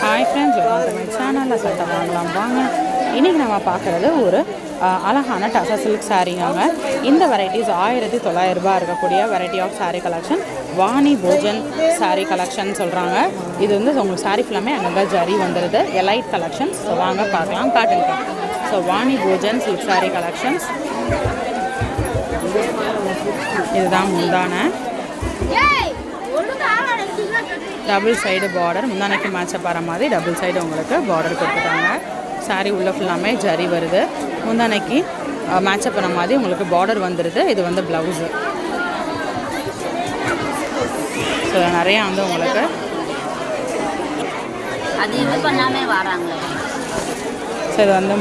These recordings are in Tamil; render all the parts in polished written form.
Hi friends, welcome to my சேனலில் சட்டை வாங்கலாம் வாங்க. இன்றைக்கி நம்ம பார்க்குறது ஒரு அழகான டசா சில்க் சாரீங்க. இந்த வெரைட்டிஸ் 1900 ரூபாய் இருக்கக்கூடிய variety of sari collection Vani Bhojan sari collection சொல்கிறாங்க. இது வந்து உங்களுக்கு சாரீ ஃபுல்லாமே அங்கங்கே ஜரி வந்துடுது, எலைட் கலெக்ஷன்ஸ். ஸோ வாங்க பார்க்கலாம், காட்டுங்க. So Vani Bhojan silk sari collections. இதுதான் முந்தான டபுள் சைடு பார்டர், முந்தானைக்கு மேட்சப் ஆகிற மாதிரி டபுள் சைடு உங்களுக்கு பார்டர் கொடுத்துட்டாங்க. சாரீ உள்ள ஃபுல்லாமே ஜரி வருது, முந்தானைக்கு மேட்சப் பண்ண மாதிரி உங்களுக்கு பார்டர் வந்துடுது. இது வந்து ப்ளவுஸு. ஸோ நிறையா வந்து உங்களுக்கு அது இது பண்ணாமல் வராங்க. ஸோ இது வந்து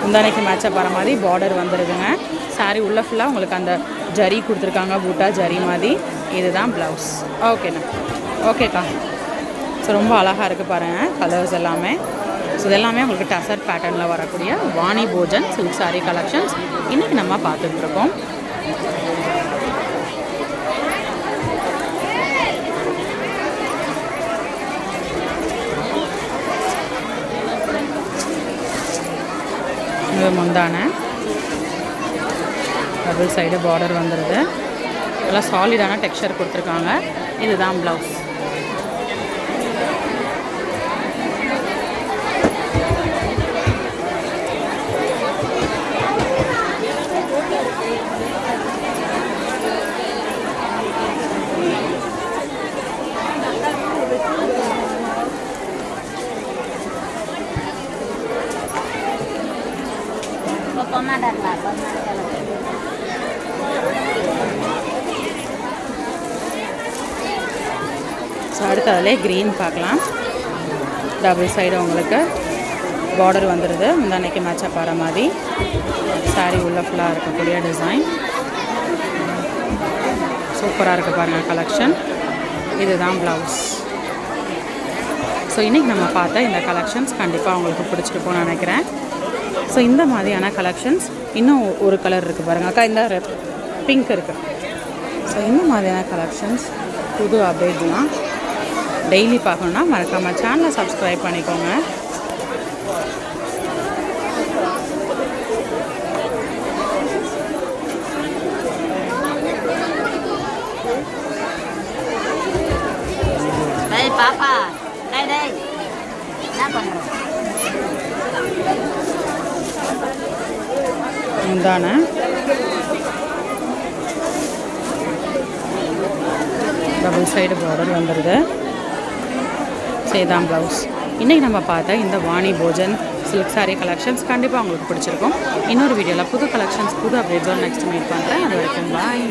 முந்தானைக்கு மேட்சப் ஆகிற மாதிரி பார்டர் வந்துடுதுங்க. சாரீ உள்ள ஃபுல்லாக உங்களுக்கு அந்த ஜரி கொடுத்துருக்காங்க, பூட்டா ஜரி மாதிரி. இதுதான் ப்ளவுஸ். ஓகேண்ணா, ஓகேக்கா. ஸோ ரொம்ப அழகாக இருக்குது பாருங்கள், கலர்ஸ் எல்லாமே. ஸோ இதெல்லாமே உங்களுக்கு டசர் பேட்டர்னில் வரக்கூடிய வாணி போஜன் சில்க் சாரீ கலெக்ஷன்ஸ் இன்றைக்கி நம்ம பார்த்துட்ருக்கோம். இது முந்தான டபுள் சைடு பார்டர் வந்துடுது, நல்லா சாலிடான டெக்ஸ்சர் கொடுத்துருக்காங்க. இதுதான் ப்ளவுஸ். ஸோ அடுத்து அதிலே க்ரீன் பார்க்கலாம். டபுள் சைடு உங்களுக்கு பார்டர் வந்துடுது, முந்தானைக்கு மேட்சப் ஆகிற மாதிரி. சாரீ உள்ள ஃபுல்லாக இருக்கக்கூடிய டிசைன் சூப்பராக இருக்குது பாருங்கள் கலெக்ஷன். இதுதான் ப்ளவுஸ். ஸோ இன்றைக்கி நம்ம பார்த்த இந்த கலெக்ஷன்ஸ் கண்டிப்பாக உங்களுக்கு பிடிச்சிருக்கும்னு நினைக்கிறேன். ஸோ இந்த மாதிரியான கலெக்ஷன்ஸ் இன்னும் ஒரு கலர் இருக்குது பாருங்கள் அக்கா, இந்த பிங்க் இருக்குது. ஸோ இந்த மாதிரியான கலெக்ஷன்ஸ் புது அப்டேட்லாம் டெய்லி பார்க்கணுன்னா மறக்காமல் சேனலை சப்ஸ்கிரைப் பண்ணிக்கோங்க. பாப்பா என்ன பண்ணுறோம்? முந்தான டபுள் சைடு பார்டர் வந்துடுது. இதுதான் ப்ளவுஸ். இன்றைக்கி நம்ம பார்த்த இந்த வாணி போஜன் சில்க் சாரீ கலெக்ஷன்ஸ் கண்டிப்பாக உங்களுக்கு பிடிச்சிருக்கும். இன்னொரு வீடியோவில் புது கலெக்ஷன்ஸ் புது அப்டேட்ஸோடு நெக்ஸ்ட் மீட் பண்ணுறேன். அது வரைக்கும் பாய்.